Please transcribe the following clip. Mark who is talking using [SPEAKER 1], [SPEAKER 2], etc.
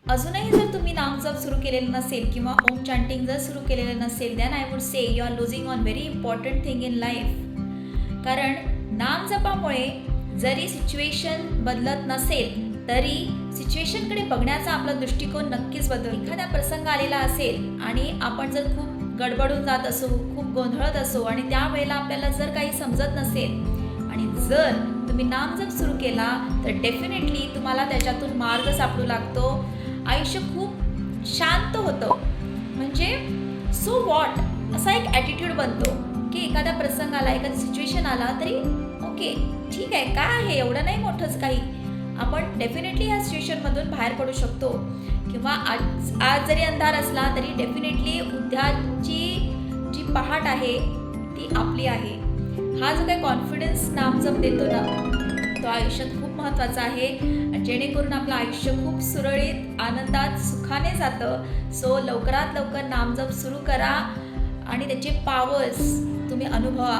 [SPEAKER 1] अजूनही जर तुम्ही नामजप सुरू केलेलं नसेल किंवा ओम चॅन्टिंग जर सुरू केलेलं नसेल, then I would say you are losing on very important thing in life. कारण नामजपामुळे जरी सिच्युएशन बदलत नसेल तरी सिच्युएशनकडे बघण्याचा आपला दृष्टिकोन नक्कीच बदलतो. एखादा प्रसंग आलेला असेल आणि आपण जर खूप गडबडून जात असू, खूप गोंधळत असू आणि त्यावेळेला आपल्याला जर काही समजत नसेल आणि जर तुम्ही नामजप सुरू केला तर डेफिनेटली तुम्हाला त्याच्यातून मार्ग सापडू लागतो. आयुष्य खूप शांत होतं. म्हणजे सो वॉट असा एक ॲटिट्यूड बनतो की एखादा प्रसंग आला, एखादा सिच्युएशन आला तरी ओके ठीक आहे, काय आहे एवढं नाही मोठंच काही, आपण डेफिनेटली ह्या सिच्युएशनमधून बाहेर पडू शकतो. किंवा आज जरी अंधार असला तरी डेफिनेटली उद्याची जी पहाट आहे ती आपली आहे. हा जो काही कॉन्फिडन्स नामजप देतो ना, तो आयुष्यात खूप महत्त्वाचा आहे. जेणेकरून आपलं आयुष्य खूप सुरळीत, आनंदात, सुखाने जातं. सो लवकरात लवकर नामजप सुरू करा आणि त्याचे पॉवर्स तुम्ही अनुभवा.